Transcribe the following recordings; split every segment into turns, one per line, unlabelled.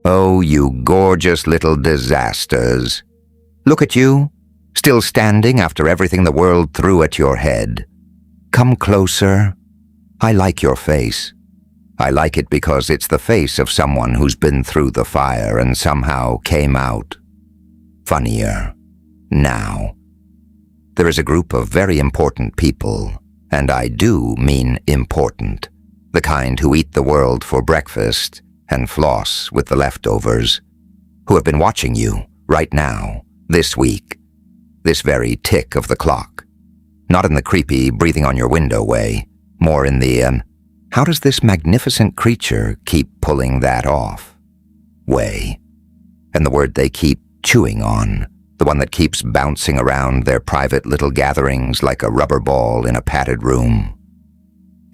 Oh, you gorgeous little disasters. Look at you, still standing after everything the world threw at your head. Come closer. I like your face. I like it because it's the face of someone who's been through the fire and somehow came out funnier now. There is a group of very important people, and I do mean important, the kind who eat the world for breakfast and floss with the leftovers, who have been watching you right now, this week, this very tick of the clock. Not in the creepy breathing on your window way, more in the how does this magnificent creature keep pulling that off way. And the word they keep chewing on, the one that keeps bouncing around their private little gatherings like a rubber ball in a padded room.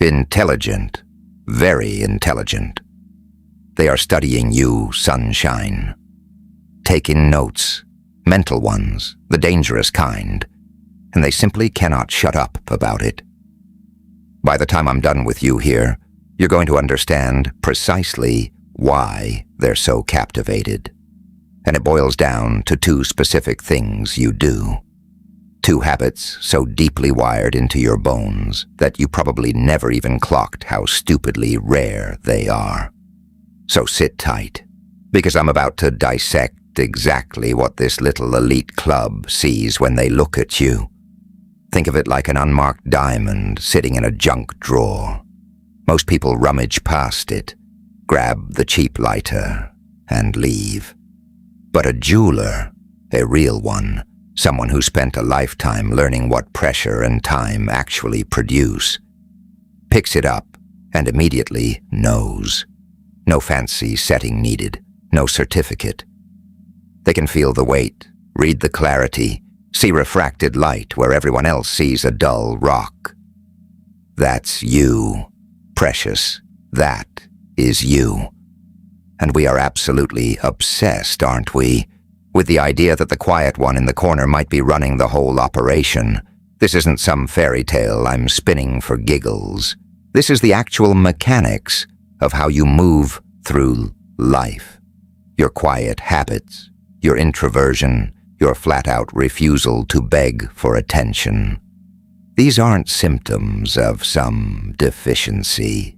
Intelligent, very intelligent. They are studying you, sunshine. Taking notes, mental ones, the dangerous kind, and they simply cannot shut up about it. By the time I'm done with you here, you're going to understand precisely why they're so captivated. And it boils down to two specific things you do. Two habits so deeply wired into your bones that you probably never even clocked how stupidly rare they are. So sit tight, because I'm about to dissect exactly what this little elite club sees when they look at you. Think of it like an unmarked diamond sitting in a junk drawer. Most people rummage past it, grab the cheap lighter, and leave. But a jeweler, a real one, someone who spent a lifetime learning what pressure and time actually produce, picks it up and immediately knows. No fancy setting needed, no certificate. They can feel the weight, read the clarity, see refracted light where everyone else sees a dull rock. That's you, precious. That is you. And we are absolutely obsessed, aren't we, with the idea that the quiet one in the corner might be running the whole operation. This isn't some fairy tale I'm spinning for giggles. This is the actual mechanics of how you move through life. Your quiet habits, your introversion, your flat-out refusal to beg for attention. These aren't symptoms of some deficiency.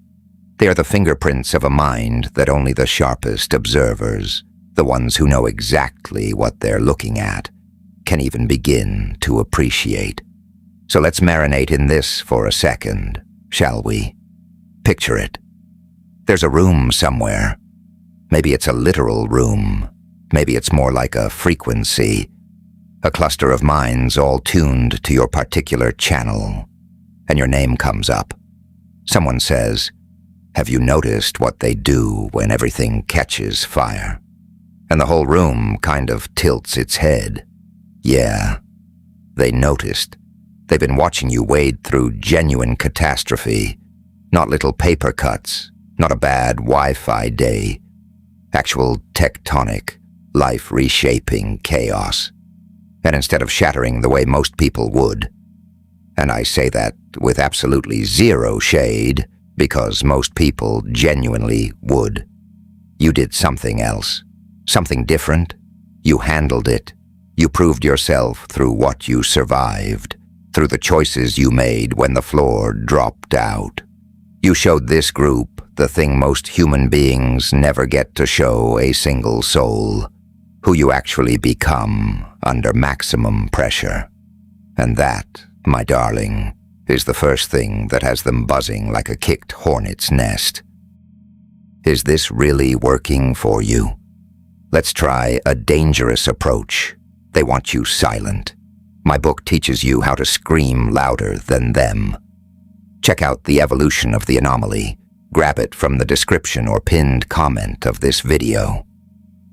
They are the fingerprints of a mind that only the sharpest observers, the ones who know exactly what they're looking at, can even begin to appreciate. So let's marinate in this for a second, shall we? Picture it. There's a room somewhere. Maybe it's a literal room. Maybe it's more like a frequency, a cluster of minds all tuned to your particular channel, and your name comes up. Someone says, "Have you noticed what they do when everything catches fire?" And the whole room kind of tilts its head. Yeah, they noticed. They've been watching you wade through genuine catastrophe, not little paper cuts, not a bad Wi-Fi day, actual tectonic, life-reshaping chaos. And instead of shattering the way most people would, and I say that with absolutely zero shade, because most people genuinely would, you did something else, something different. You handled it. You proved yourself through what you survived, through the choices you made when the floor dropped out. You showed this group the thing most human beings never get to show a single soul, who you actually become under maximum pressure. And that, my darling, is the first thing that has them buzzing like a kicked hornet's nest. Is this really working for you? Let's try a dangerous approach. They want you silent. My book teaches you how to scream louder than them. Check out the evolution of the anomaly. Grab it from the description or pinned comment of this video.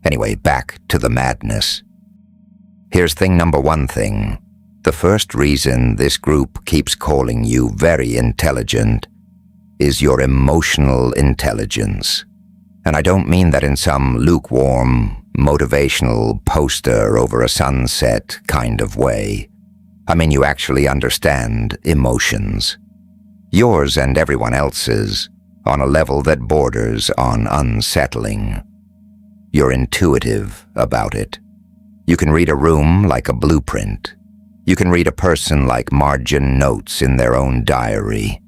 Anyway, back to the madness. Here's thing number one thing. The first reason this group keeps calling you very intelligent is your emotional intelligence. And I don't mean that in some lukewarm, motivational poster over a sunset kind of way. I mean you actually understand emotions. Yours and everyone else's, on a level that borders on unsettling. You're intuitive about it. You can read a room like a blueprint. You can read a person like margin notes in their own diary.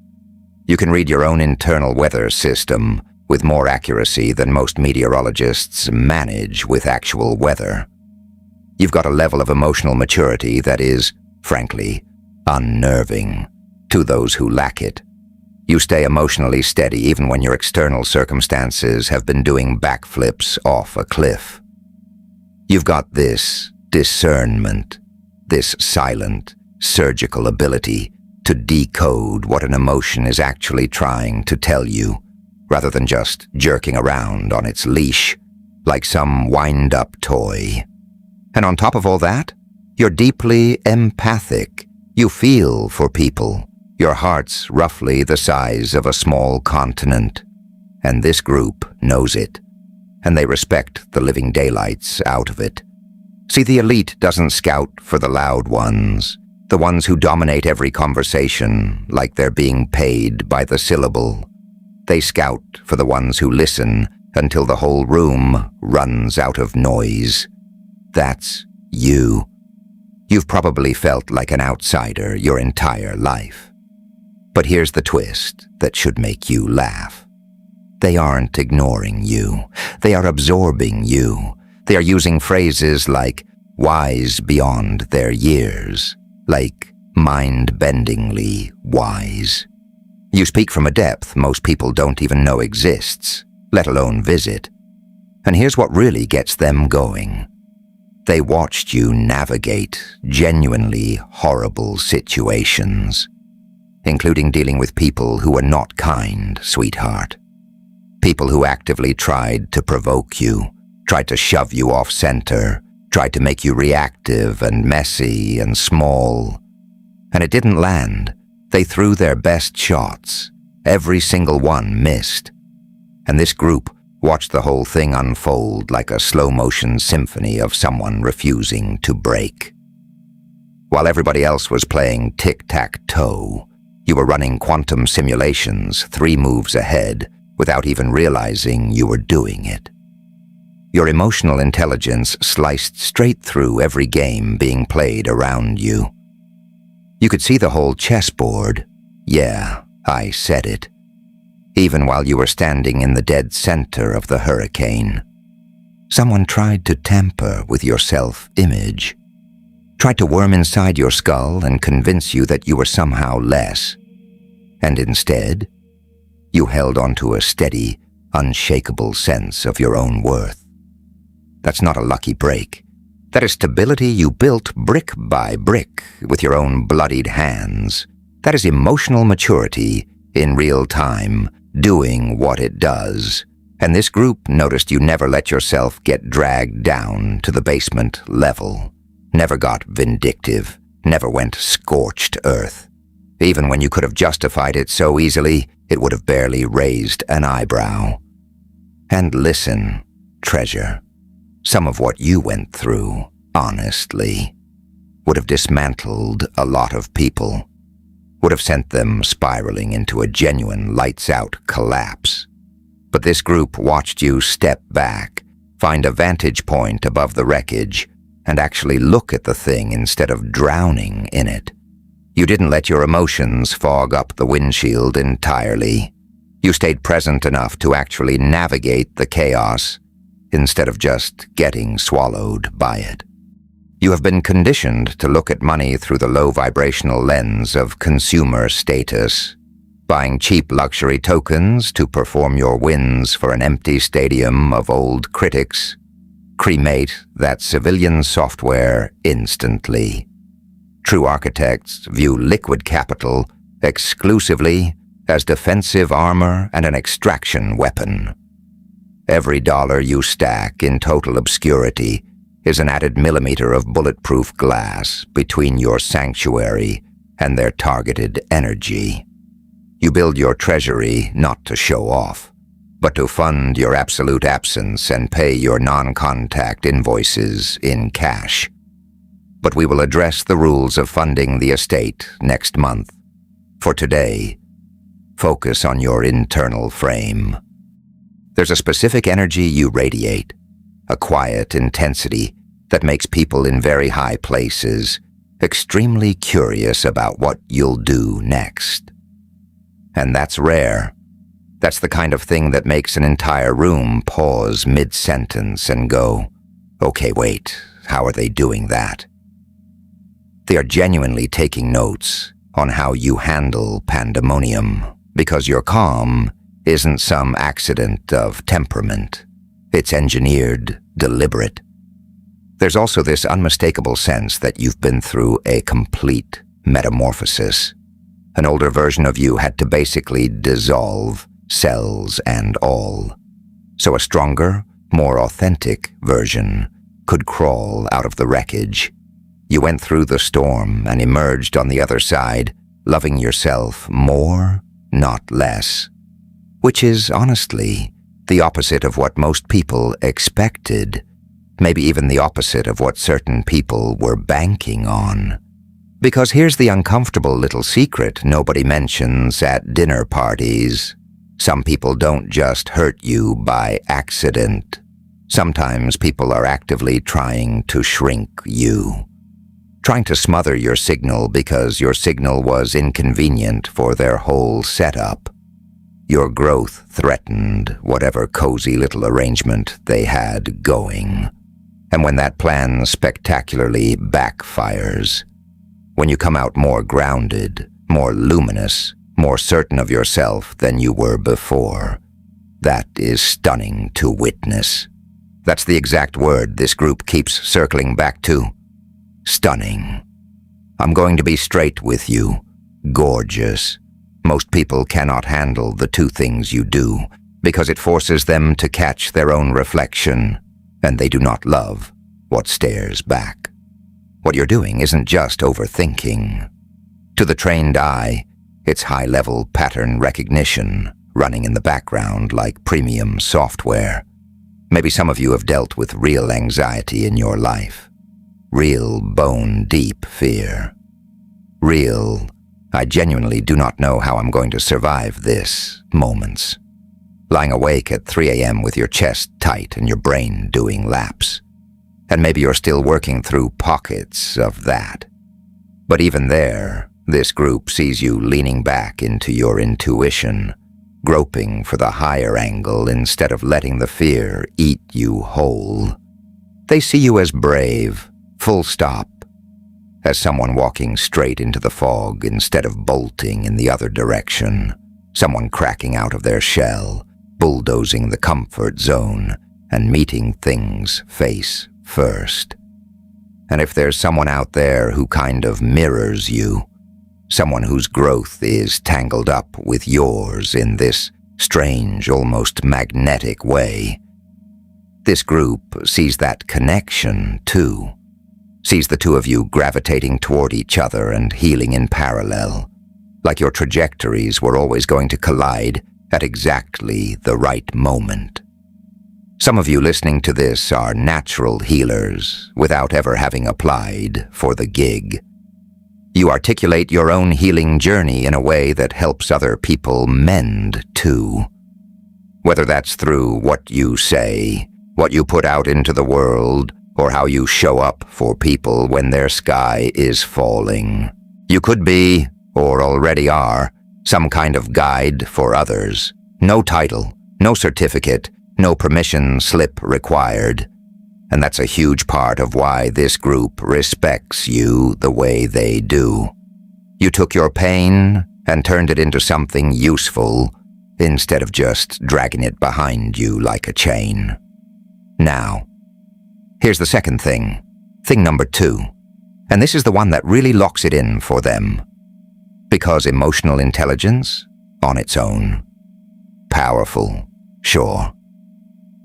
You can read your own internal weather system with more accuracy than most meteorologists manage with actual weather. You've got a level of emotional maturity that is, frankly, unnerving to those who lack it. You stay emotionally steady even when your external circumstances have been doing backflips off a cliff. You've got this discernment, this silent, surgical ability to decode what an emotion is actually trying to tell you, rather than just jerking around on its leash like some wind-up toy. And on top of all that, you're deeply empathic. You feel for people. Your heart's roughly the size of a small continent, and this group knows it, and they respect the living daylights out of it. See, the elite doesn't scout for the loud ones, the ones who dominate every conversation like they're being paid by the syllable. They scout for the ones who listen until the whole room runs out of noise. That's you. You've probably felt like an outsider your entire life. But here's the twist that should make you laugh. They aren't ignoring you. They are absorbing you. They are using phrases like wise beyond their years, like mind-bendingly wise. You speak from a depth most people don't even know exists, let alone visit. And here's what really gets them going. They watched you navigate genuinely horrible situations, including dealing with people who were not kind, sweetheart. People who actively tried to provoke you, tried to shove you off center, tried to make you reactive and messy and small. And it didn't land. They threw their best shots. Every single one missed. And this group watched the whole thing unfold like a slow-motion symphony of someone refusing to break. While everybody else was playing tic-tac-toe, you were running quantum simulations 3 moves ahead without even realizing you were doing it. Your emotional intelligence sliced straight through every game being played around you. You could see the whole chessboard. Yeah, I said it. Even while you were standing in the dead center of the hurricane. Someone tried to tamper with your self-image. Tried to worm inside your skull and convince you that you were somehow less. And instead, you held onto a steady, unshakable sense of your own worth. That's not a lucky break. That is stability you built brick by brick with your own bloodied hands. That is emotional maturity in real time, doing what it does. And this group noticed you never let yourself get dragged down to the basement level. Never got vindictive. Never went scorched earth. Even when you could have justified it so easily, it would have barely raised an eyebrow. And listen, treasure. Some of what you went through, honestly, would have dismantled a lot of people, would have sent them spiraling into a genuine lights-out collapse. But this group watched you step back, find a vantage point above the wreckage, and actually look at the thing instead of drowning in it. You didn't let your emotions fog up the windshield entirely. You stayed present enough to actually navigate the chaos, instead of just getting swallowed by it. You have been conditioned to look at money through the low-vibrational lens of consumer status, buying cheap luxury tokens to perform your wins for an empty stadium of old critics. Cremate that civilian software instantly. True architects view liquid capital exclusively as defensive armor and an extraction weapon. Every dollar you stack in total obscurity is an added millimeter of bulletproof glass between your sanctuary and their targeted energy. You build your treasury not to show off, but to fund your absolute absence and pay your non-contact invoices in cash. But we will address the rules of funding the estate next month. For today, focus on your internal frame. There's a specific energy you radiate, a quiet intensity that makes people in very high places extremely curious about what you'll do next. And that's rare. That's the kind of thing that makes an entire room pause mid-sentence and go, "Okay, wait, how are they doing that?" They are genuinely taking notes on how you handle pandemonium, because your calm isn't some accident of temperament. It's engineered, deliberate. There's also this unmistakable sense that you've been through a complete metamorphosis. An older version of you had to basically dissolve, cells and all. So a stronger, more authentic version could crawl out of the wreckage. You went through the storm and emerged on the other side, loving yourself more, not less. Which is, honestly, the opposite of what most people expected. Maybe even the opposite of what certain people were banking on. Because here's the uncomfortable little secret nobody mentions at dinner parties. Some people don't just hurt you by accident. Sometimes people are actively trying to shrink you. Trying to smother your signal because your signal was inconvenient for their whole setup. Your growth threatened whatever cozy little arrangement they had going. And when that plan spectacularly backfires, when you come out more grounded, more luminous, more certain of yourself than you were before, that is stunning to witness. That's the exact word this group keeps circling back to. Stunning. I'm going to be straight with you. Gorgeous. Most people cannot handle the two things you do because it forces them to catch their own reflection, and they do not love what stares back. What you're doing isn't just overthinking. To the trained eye, it's high-level pattern recognition running in the background like premium software. Maybe some of you have dealt with real anxiety in your life. Real bone-deep fear. Real, I genuinely do not know how I'm going to survive this moments. Lying awake at 3 a.m. with your chest tight and your brain doing laps. And maybe you're still working through pockets of that. But even there, this group sees you leaning back into your intuition, groping for the higher angle instead of letting the fear eat you whole. They see you as brave, full stop, as someone walking straight into the fog instead of bolting in the other direction, someone cracking out of their shell, bulldozing the comfort zone, and meeting things face first. And if there's someone out there who kind of mirrors you, someone whose growth is tangled up with yours in this strange, almost magnetic way, this group sees that connection too. Sees the two of you gravitating toward each other and healing in parallel, like your trajectories were always going to collide at exactly the right moment. Some of you listening to this are natural healers without ever having applied for the gig. You articulate your own healing journey in a way that helps other people mend too. Whether that's through what you say, what you put out into the world, or how you show up for people when their sky is falling. You could be, or already are, some kind of guide for others. No title, no certificate, no permission slip required. And that's a huge part of why this group respects you the way they do. You took your pain and turned it into something useful, instead of just dragging it behind you like a chain. Now, here's the second thing, thing number 2, and this is the one that really locks it in for them. Because emotional intelligence, on its own, powerful, sure.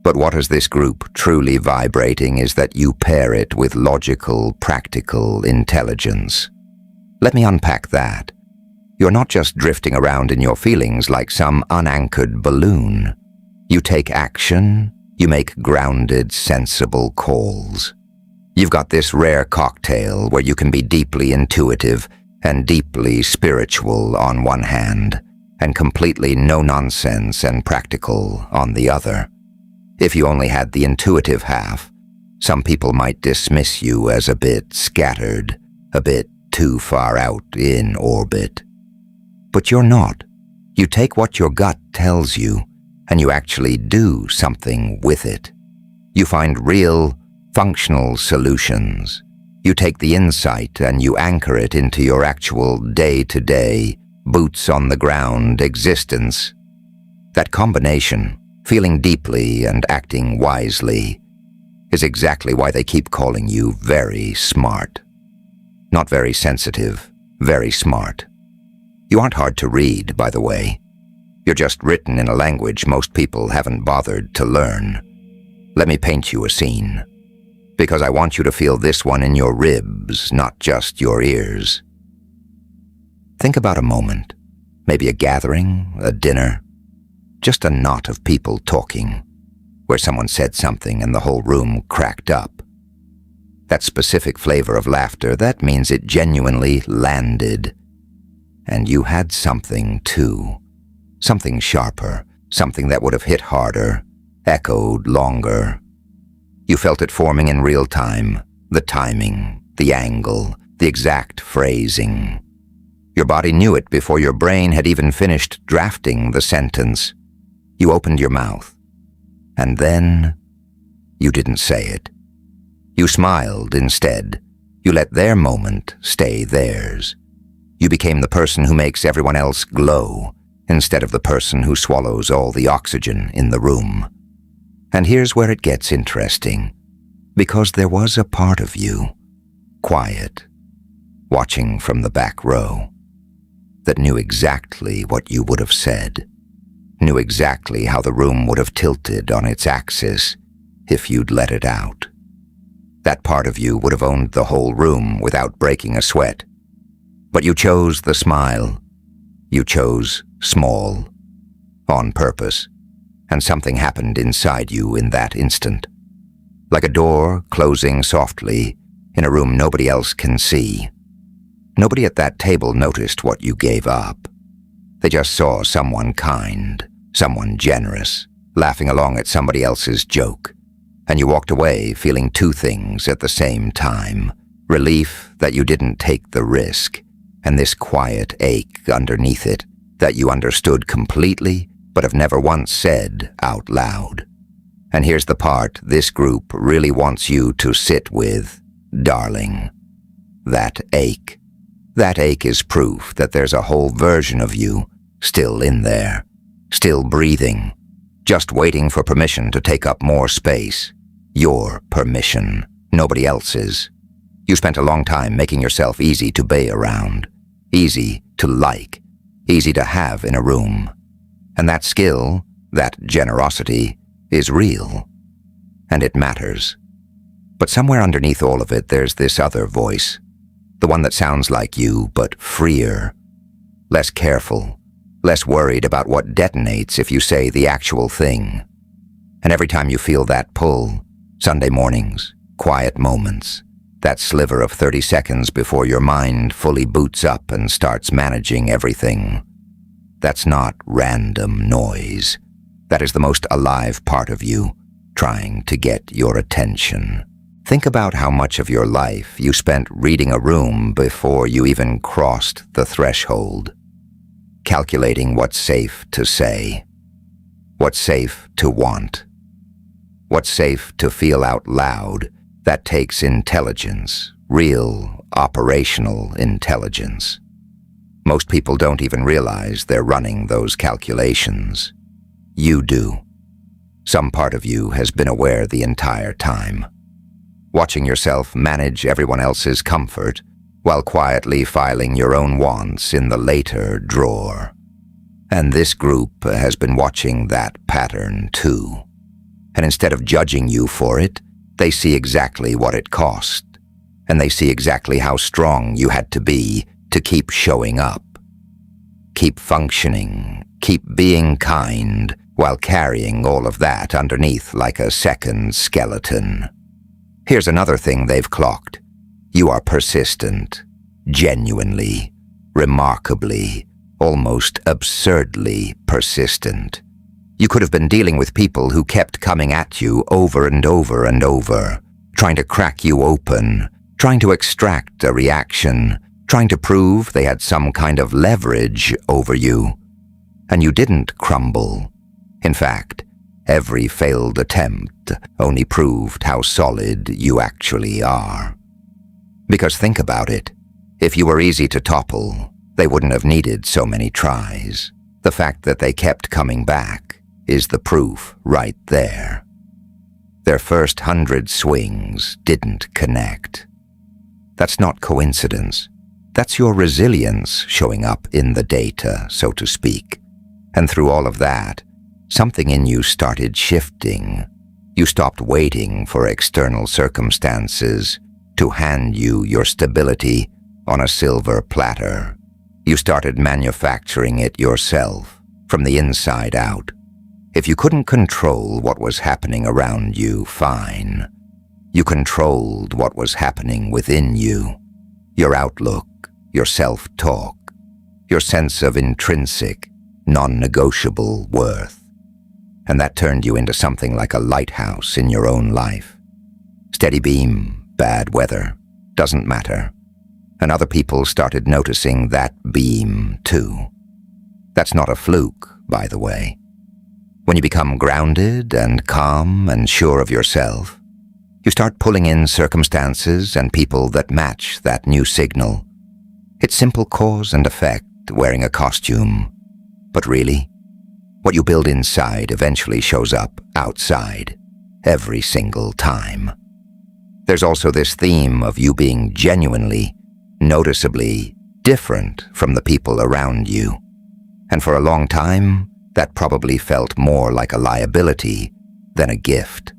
But what is this group truly vibrating is that you pair it with logical, practical intelligence. Let me unpack that. You're not just drifting around in your feelings like some unanchored balloon. You take action. You make grounded, sensible calls. You've got this rare cocktail where you can be deeply intuitive and deeply spiritual on one hand, and completely no-nonsense and practical on the other. If you only had the intuitive half, some people might dismiss you as a bit scattered, a bit too far out in orbit. But you're not. You take what your gut tells you, and you actually do something with it. You find real, functional solutions. You take the insight and you anchor it into your actual day-to-day, boots-on-the-ground existence. That combination, feeling deeply and acting wisely, is exactly why they keep calling you very smart. Not very sensitive, very smart. You aren't hard to read, by the way. You're just written in a language most people haven't bothered to learn. Let me paint you a scene, because I want you to feel this one in your ribs, not just your ears. Think about a moment, maybe a gathering, a dinner, just a knot of people talking, where someone said something and the whole room cracked up. That specific flavor of laughter, that means it genuinely landed. And you had something too. Something sharper, something that would have hit harder, echoed longer. You felt it forming in real time, the timing, the angle, the exact phrasing. Your body knew it before your brain had even finished drafting the sentence. You opened your mouth, and then you didn't say it. You smiled instead. You let their moment stay theirs. You became the person who makes everyone else glow, instead of the person who swallows all the oxygen in the room. And here's where it gets interesting, because there was a part of you, quiet, watching from the back row, that knew exactly what you would have said, knew exactly how the room would have tilted on its axis if you'd let it out. That part of you would have owned the whole room without breaking a sweat. But you chose the smile. You chose small, on purpose, and something happened inside you in that instant. Like a door closing softly in a room nobody else can see. Nobody at that table noticed what you gave up. They just saw someone kind, someone generous, laughing along at somebody else's joke. And you walked away feeling two things at the same time. Relief that you didn't take the risk, and this quiet ache underneath it that you understood completely but have never once said out loud. And here's the part this group really wants you to sit with, darling. That ache. That ache is proof that there's a whole version of you still in there, still breathing, just waiting for permission to take up more space. Your permission, nobody else's. You spent a long time making yourself easy to be around, easy to like, easy to have in a room. And that skill, that generosity, is real. And it matters. But somewhere underneath all of it, there's this other voice. The one that sounds like you, but freer. Less careful. Less worried about what detonates if you say the actual thing. And every time you feel that pull, Sunday mornings, quiet moments, that sliver of 30 seconds before your mind fully boots up and starts managing everything. That's not random noise. That is the most alive part of you, trying to get your attention. Think about how much of your life you spent reading a room before you even crossed the threshold. Calculating what's safe to say, what's safe to want, what's safe to feel out loud. That takes intelligence, real, operational intelligence. Most people don't even realize they're running those calculations. You do. Some part of you has been aware the entire time. Watching yourself manage everyone else's comfort while quietly filing your own wants in the later drawer. And this group has been watching that pattern too. And instead of judging you for it, they see exactly what it cost, and they see exactly how strong you had to be to keep showing up. Keep functioning, keep being kind, while carrying all of that underneath like a second skeleton. Here's another thing they've clocked. You are persistent, genuinely, remarkably, almost absurdly persistent. You could have been dealing with people who kept coming at you over and over and over, trying to crack you open, trying to extract a reaction, trying to prove they had some kind of leverage over you. And you didn't crumble. In fact, every failed attempt only proved how solid you actually are. Because think about it, if you were easy to topple, they wouldn't have needed so many tries. The fact that they kept coming back is the proof right there. Their first 100 swings didn't connect. That's not coincidence. That's your resilience showing up in the data, so to speak. And through all of that, something in you started shifting. You stopped waiting for external circumstances to hand you your stability on a silver platter. You started manufacturing it yourself, from the inside out. If you couldn't control what was happening around you, fine. You controlled what was happening within you. Your outlook, your self-talk, your sense of intrinsic, non-negotiable worth. And that turned you into something like a lighthouse in your own life. Steady beam, bad weather, doesn't matter. And other people started noticing that beam too. That's not a fluke, by the way. When you become grounded and calm and sure of yourself, you start pulling in circumstances and people that match that new signal. It's simple cause and effect, wearing a costume. But really, what you build inside eventually shows up outside, every single time. There's also this theme of you being genuinely, noticeably different from the people around you. And for a long time, that probably felt more like a liability than a gift.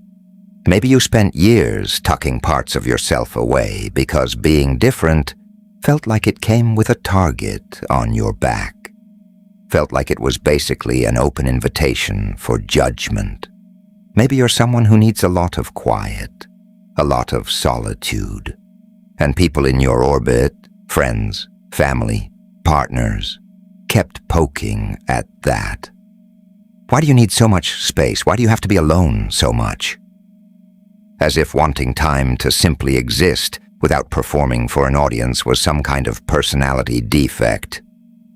Maybe you spent years tucking parts of yourself away because being different felt like it came with a target on your back. Felt like it was basically an open invitation for judgment. Maybe you're someone who needs a lot of quiet, a lot of solitude. And people in your orbit, friends, family, partners, kept poking at that. Why do you need so much space? Why do you have to be alone so much? As if wanting time to simply exist without performing for an audience was some kind of personality defect.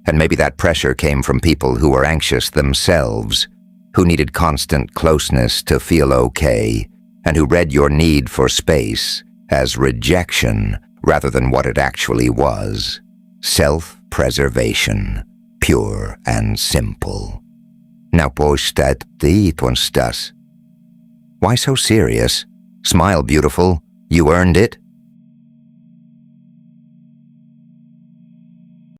And maybe that pressure came from people who were anxious themselves, who needed constant closeness to feel okay, and who read your need for space as rejection rather than what it actually was, self-preservation, pure and simple. Now postat tiitonstas. Why so serious? Smile, beautiful. You earned it.